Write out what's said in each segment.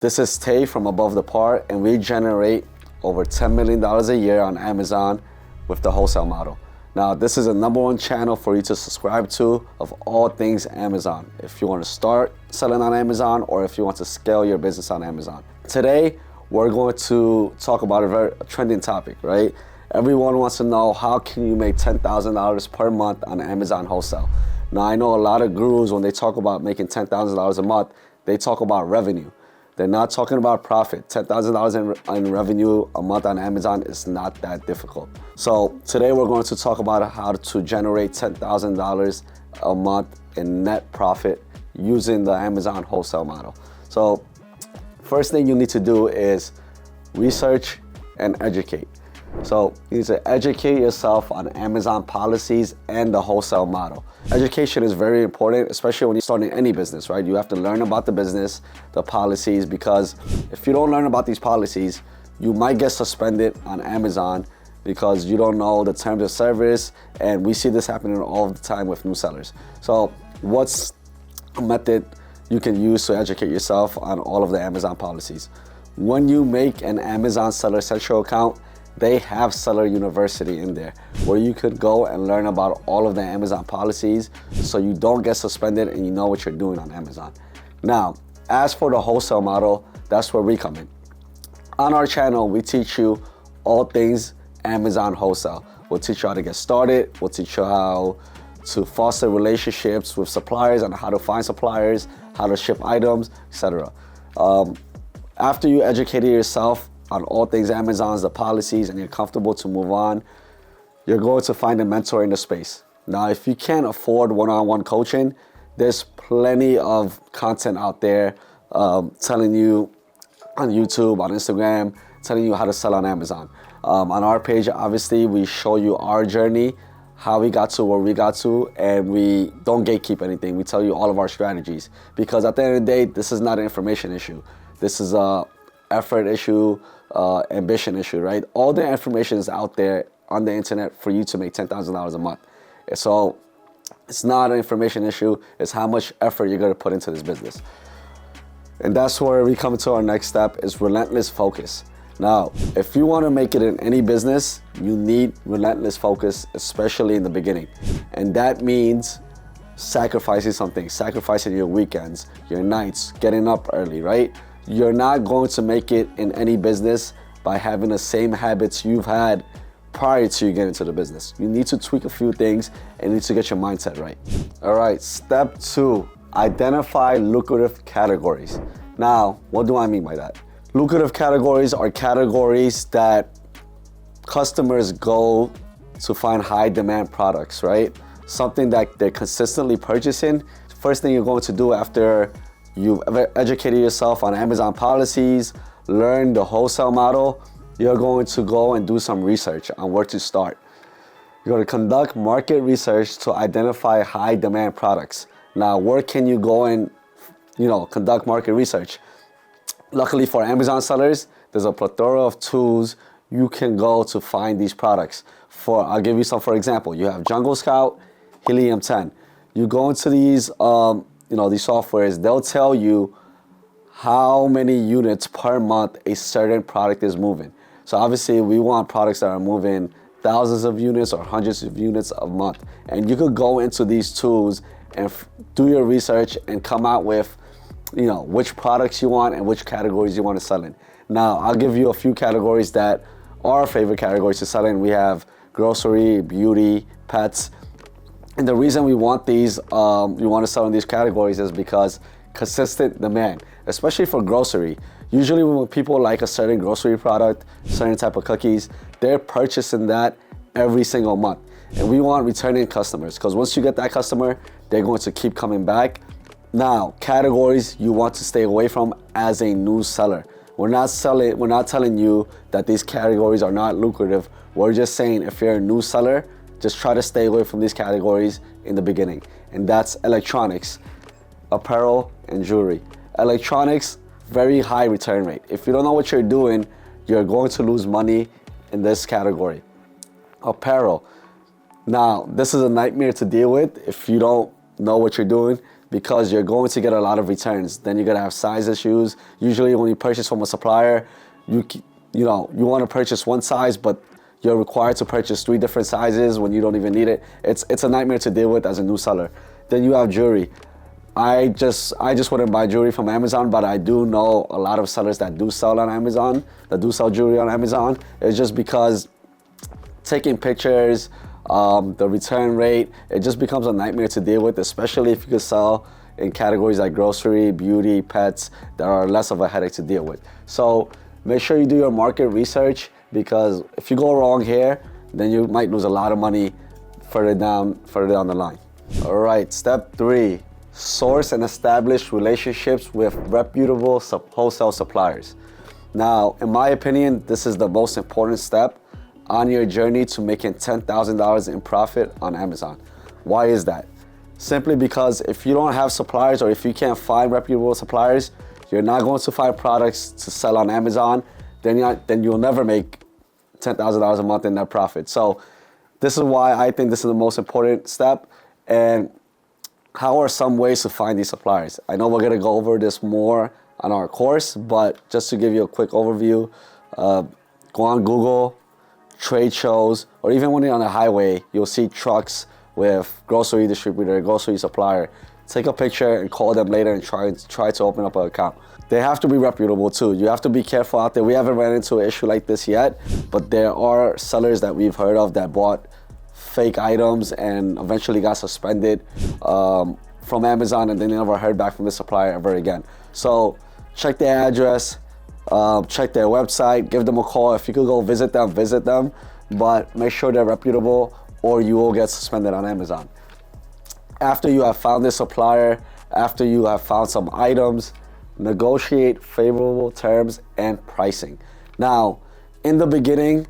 This is Tay from Abuv The Par, and we generate over $10 million a year on Amazon with the wholesale model. Now, this is a #1 channel for you to subscribe to of all things Amazon. If you want to start selling on Amazon or if you want to scale your business on Amazon. Today, we're going to talk about a very trending topic, right? Everyone wants to know, how can you make $10,000 per month on Amazon wholesale? Now, I know a lot of gurus, when they talk about making $10,000 a month, they talk about revenue. They're not talking about profit. $10,000 in revenue a month on Amazon is not that difficult. So today we're going to talk about how to generate $10,000 a month in net profit using the Amazon wholesale model. So first thing you need to do is research and educate. So you need to educate yourself on Amazon policies and the wholesale model. Education is very important, especially when you're starting any business, right? You have to learn about the business, the policies, because if you don't learn about these policies, you might get suspended on Amazon because you don't know the terms of service, and we see this happening all the time with new sellers. So what's a method you can use to educate yourself on all of the Amazon policies? When you make an Amazon Seller Central account, they have Seller University in there where you could go and learn about all of the Amazon policies so you don't get suspended and you know what you're doing on Amazon. Now, as for the wholesale model, that's where we come in. On our channel, we teach you all things Amazon wholesale. We'll teach you how to get started. We'll teach you how to foster relationships with suppliers and how to find suppliers, how to ship items, etc. After you educated yourself on all things Amazon's, the policies, and you're comfortable to move on, you're going to find a mentor in the space. Now, if you can't afford one-on-one coaching, there's plenty of content out there telling you on YouTube, on Instagram, telling you how to sell on Amazon. On our page, obviously, we show you our journey, how we got to where we got to, and we don't gatekeep anything. We tell you all of our strategies, because at the end of the day, this is not an information issue. This is a effort issue, ambition issue, right? All the information is out there on the internet for you to make $10,000 a month. So it's not an information issue, it's how much effort you're gonna put into this business. And that's where we come to our next step, is relentless focus. Now, if you wanna make it in any business, you need relentless focus, especially in the beginning. And that means sacrificing something, sacrificing your weekends, your nights, getting up early, right? You're not going to make it in any business by having the same habits you've had prior to you getting into the business. You need to tweak a few things and you need to get your mindset right. All right, step 2, identify lucrative categories. Now, what do I mean by that? Lucrative categories are categories that customers go to find high demand products, right? Something that they're consistently purchasing. First thing you're going to do after you've educated yourself on Amazon policies, learn the wholesale model, you're going to go and do some research on where to start. You're going to conduct market research to identify high demand products. Now, where can you go and conduct market research? Luckily for Amazon sellers, there's a plethora of tools you can go to find these products. I'll give you some, for example. You have Jungle Scout, Helium 10. You go into these these softwares, they'll tell you how many units per month a certain product is moving. So obviously we want products that are moving thousands of units or hundreds of units a month. And you could go into these tools and do your research and come out with, which products you want and which categories you want to sell in. Now, I'll give you a few categories that are our favorite categories to sell in. We have grocery, beauty, pets. And the reason we want these, we want to sell in these categories is because consistent demand, especially for grocery. Usually when people like a certain grocery product, certain type of cookies, they're purchasing that every single month. And we want returning customers, because once you get that customer, they're going to keep coming back. Now, categories you want to stay away from as a new seller. We're not telling you that these categories are not lucrative. We're just saying, if you're a new seller, just try to stay away from these categories in the beginning. And that's electronics, apparel, and jewelry. Electronics, very high return rate. If you don't know what you're doing, you're going to lose money in this category. Apparel. Now, this is a nightmare to deal with if you don't know what you're doing. because you're going to get a lot of returns. Then you're gonna have size issues. Usually when you purchase from a supplier, you want to purchase one size, but you're required to purchase 3 different sizes when you don't even need it. It's a nightmare to deal with as a new seller. Then you have jewelry. I just wouldn't buy jewelry from Amazon, but I do know a lot of sellers that do sell on Amazon, that do sell jewelry on Amazon. It's just because taking pictures, the return rate, it just becomes a nightmare to deal with, especially if you could sell in categories like grocery, beauty, pets, that are less of a headache to deal with. So make sure you do your market research, because if you go wrong here, then you might lose a lot of money further down the line. All right, step 3, source and establish relationships with reputable wholesale suppliers. Now, in my opinion, this is the most important step on your journey to making $10,000 in profit on Amazon. Why is that? Simply because if you don't have suppliers, or if you can't find reputable suppliers, you're not going to find products to sell on Amazon. Then you'll never make $10,000 a month in net profit. So this is why I think this is the most important step. And how are some ways to find these suppliers? I know we're gonna go over this more on our course, but just to give you a quick overview, go on Google, trade shows, or even when you're on the highway, you'll see trucks with grocery distributor, grocery supplier. Take a picture and call them later and try to open up an account. They have to be reputable too. You have to be careful out there. We haven't ran into an issue like this yet, but there are sellers that we've heard of that bought fake items and eventually got suspended from Amazon, and then they never heard back from the supplier ever again. So check their address, check their website, give them a call. If you could go visit them, but make sure they're reputable or you will get suspended on Amazon. After you have found this supplier, after you have found some items, negotiate favorable terms and pricing. Now, in the beginning,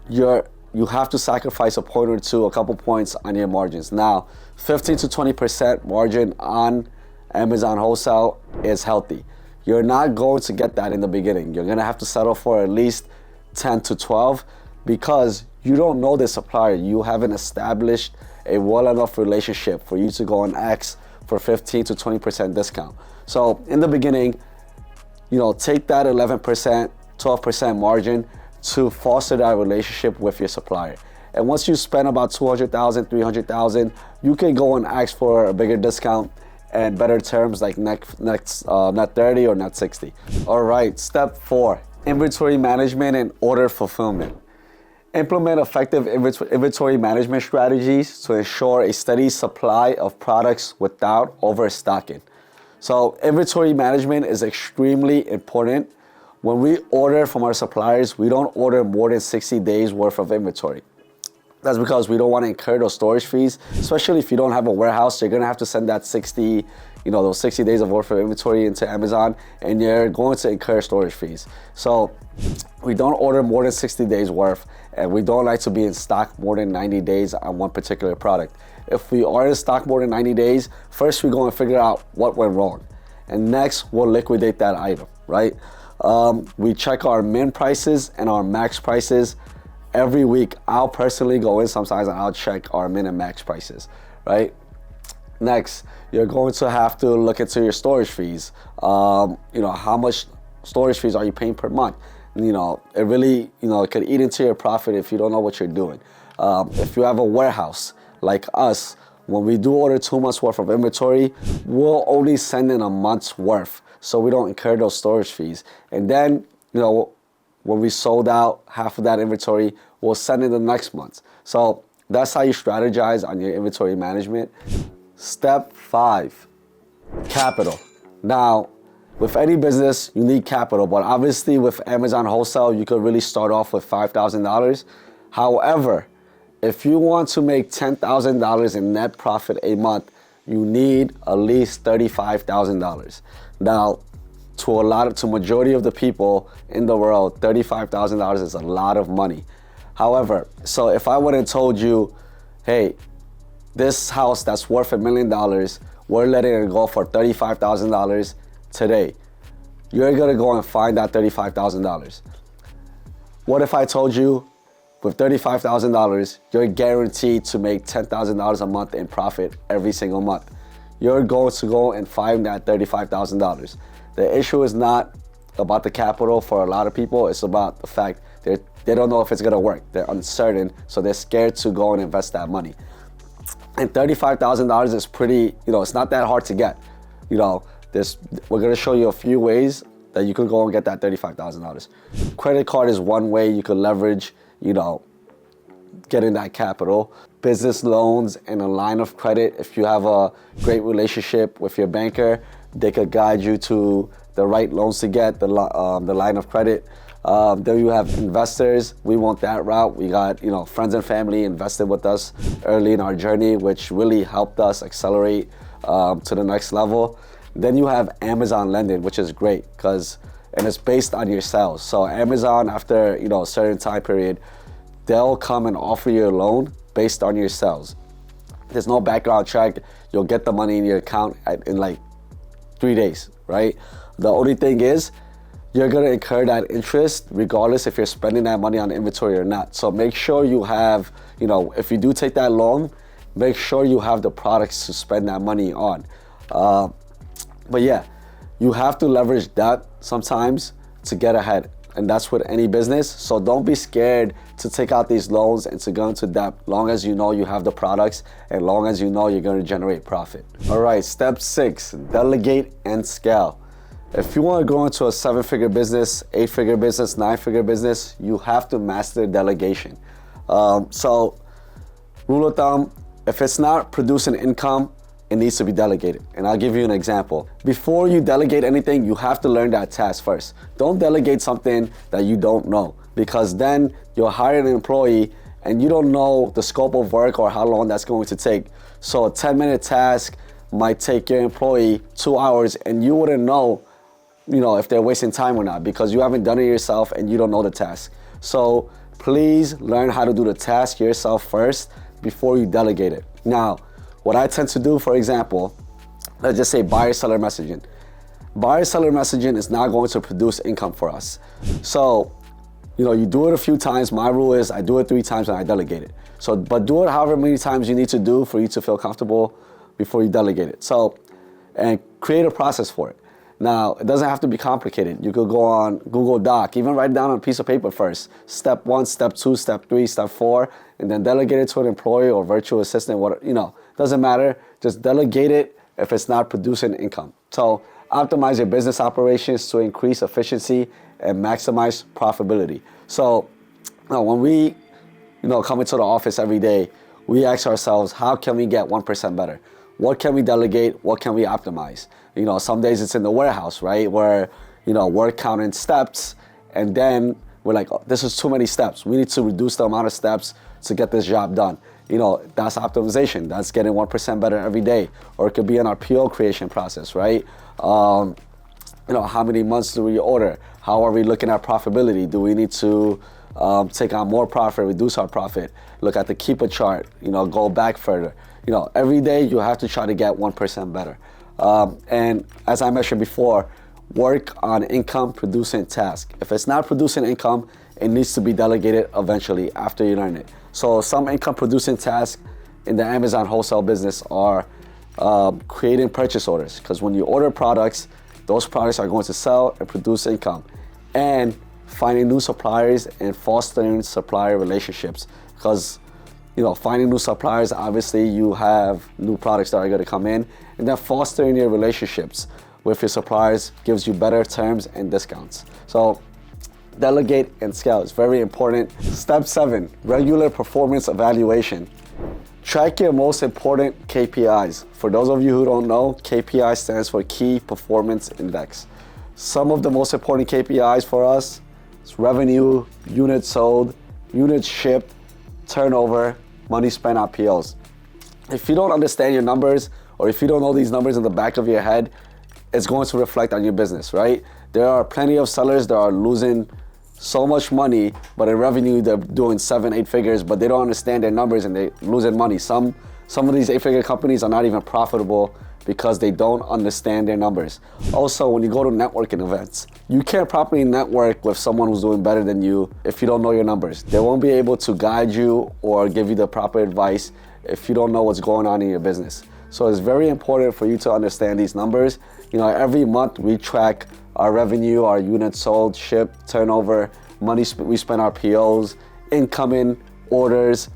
you have to sacrifice a point or two, a couple points on your margins. Now, 15 to 20% margin on Amazon wholesale is healthy. You're not going to get that in the beginning. You're gonna have to settle for at least 10 to 12 because you don't know the supplier. You haven't established a well enough relationship for you to go and ask for 15 to 20% discount. So in the beginning, take that 11%, 12% margin to foster that relationship with your supplier. And once you spend about $200,000, $300,000, you can go and ask for a bigger discount and better terms like net 30 or net 60. All right, step 4, inventory management and order fulfillment. Implement effective inventory management strategies to ensure a steady supply of products without overstocking. So inventory management is extremely important. When we order from our suppliers, we don't order more than 60 days worth of inventory. That's because we don't want to incur those storage fees, especially if you don't have a warehouse. You're gonna have to send that those 60 days of worth of inventory into Amazon, and you're going to incur storage fees. So we don't order more than 60 days worth, and we don't like to be in stock more than 90 days on one particular product. If we are in stock more than 90 days, first we go and figure out what went wrong. And next, we'll liquidate that item, right? We check our min prices and our max prices every week. I'll personally go in sometimes and I'll check our min and max prices, right? Next, you're going to have to look into your storage fees. How much storage fees are you paying per month? It really, it could eat into your profit if you don't know what you're doing. If you have a warehouse like us, when we do order 2 months worth of inventory, we'll only send in a month's worth, so we don't incur those storage fees. And then, when we sold out half of that inventory, we'll send in the next month. So that's how you strategize on your inventory management. Step 5, capital. Now, with any business, you need capital, but obviously with Amazon wholesale, you could really start off with $5,000. However, if you want to make $10,000 in net profit a month, you need at least $35,000. Now, to majority of the people in the world, $35,000 is a lot of money. However, so if I would have told you, hey, this house that's worth $1 million, we're letting it go for $35,000 today, you're gonna go and find that $35,000. What if I told you with $35,000, you're guaranteed to make $10,000 a month in profit every single month? you're going to go and find that $35,000. The issue is not about the capital for a lot of people. It's about the fact they don't know if it's gonna work. They're uncertain, so they're scared to go and invest that money. And $35,000 is pretty, it's not that hard to get. We're gonna show you a few ways that you could go and get that $35,000. Credit card is one way you could leverage, getting that capital. Business loans and a line of credit. If you have a great relationship with your banker, they could guide you to the right loans to get, the line of credit. Then you have investors. We want that route. We got, friends and family invested with us early in our journey, which really helped us accelerate to the next level. Then you have Amazon lending, which is great and it's based on your sales. So Amazon, after a certain time period, they'll come and offer you a loan based on your sales. There's no background check. You'll get the money in your account in like 3 days, right? The only thing is, you're gonna incur that interest regardless if you're spending that money on inventory or not. So make sure you have, if you do take that loan, make sure you have the products to spend that money on. But yeah, you have to leverage debt sometimes to get ahead. And that's with any business. So don't be scared to take out these loans and to go into debt, long as you know you have the products and long as you know you're gonna generate profit. All right, step 6, delegate and scale. If you want to grow into a 7-figure business, 8-figure business, 9-figure business, you have to master delegation. So rule of thumb, if it's not producing income, it needs to be delegated. And I'll give you an example. Before you delegate anything, you have to learn that task first. Don't delegate something that you don't know, because then you'll hire an employee and you don't know the scope of work or how long that's going to take. So a 10-minute task might take your employee 2 hours and you wouldn't know if they're wasting time or not, because you haven't done it yourself and you don't know the task. So please learn how to do the task yourself first before you delegate it. Now, what I tend to do, for example, let's just say buyer-seller messaging. Buyer-seller messaging is not going to produce income for us. So, you do it a few times. My rule is I do it 3 times and I delegate it. So, but do it however many times you need to do for you to feel comfortable before you delegate it. So, and create a process for it. Now, it doesn't have to be complicated. You could go on Google Doc, even write it down on a piece of paper first. Step 1, step 2, step 3, step 4, and then delegate it to an employee or virtual assistant, doesn't matter. Just delegate it if it's not producing income. So optimize your business operations to increase efficiency and maximize profitability. So when we, come into the office every day, we ask ourselves, how can we get 1% better? What can we delegate? What can we optimize? Some days it's in the warehouse, right? Where, we're counting steps and then we're like, oh, this is too many steps. We need to reduce the amount of steps to get this job done. That's optimization. That's getting 1% better every day. Or it could be in our PO creation process, right? How many months do we order? How are we looking at profitability? Do we need to take on more profit, reduce our profit? Look at the keeper chart, go back further. Every day you have to try to get 1% better. And as I mentioned before, work on income producing task. If it's not producing income, it needs to be delegated eventually after you learn it. So some income producing tasks in the Amazon wholesale business are creating purchase orders, because when you order products, those products are going to sell and produce income, and finding new suppliers and fostering supplier relationships, because finding new suppliers, obviously you have new products that are going to come in, and then fostering your relationships with your suppliers gives you better terms and discounts. So delegate and scale is very important. Step 7, regular performance evaluation. Track your most important KPIs. For those of you who don't know, KPI stands for Key Performance Index. Some of the most important KPIs for us is revenue, units sold, units shipped, turnover, money spent on POs. If you don't understand your numbers, or if you don't know these numbers in the back of your head, it's going to reflect on your business, right? There are plenty of sellers that are losing so much money, but in revenue they're doing 7-8 figures, but they don't understand their numbers and they're losing money. Some of these 8-figure companies are not even profitable because they don't understand their numbers. Also, when you go to networking events, you can't properly network with someone who's doing better than you if you don't know your numbers. They won't be able to guide you or give you the proper advice if you don't know what's going on in your business. So it's very important for you to understand these numbers. Every month we track our revenue, our units sold, shipped, turnover, money we spend our POs, incoming orders,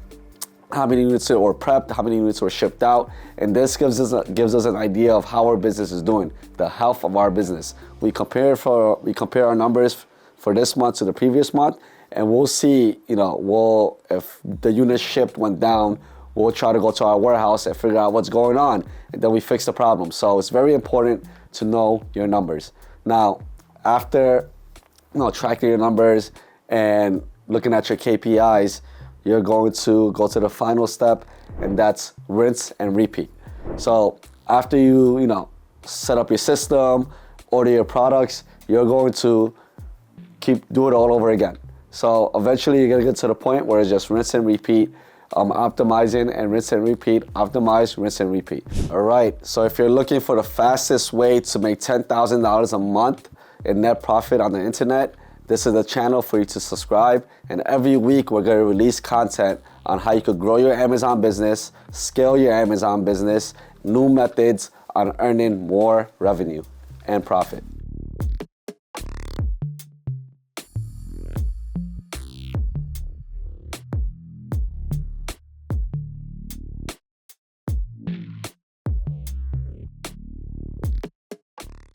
how many units were prepped, how many units were shipped out, and this gives us an idea of how our business is doing, the health of our business. We compare our numbers for this month to the previous month, and we'll see, if the units shipped went down, we'll try to go to our warehouse and figure out what's going on, and then we fix the problem. So it's very important to know your numbers. Now, after tracking your numbers and looking at your KPIs, you're going to go to the final step, and that's rinse and repeat. So after you set up your system, order your products, you're going to do it all over again. So eventually you're gonna get to the point where it's just rinse and repeat, optimizing and rinse and repeat, optimize, rinse and repeat. All right, so if you're looking for the fastest way to make $10,000 a month in net profit on the internet, this is the channel for you to subscribe, and every week we're going to release content on how you could grow your Amazon business, scale your Amazon business, new methods on earning more revenue and profit.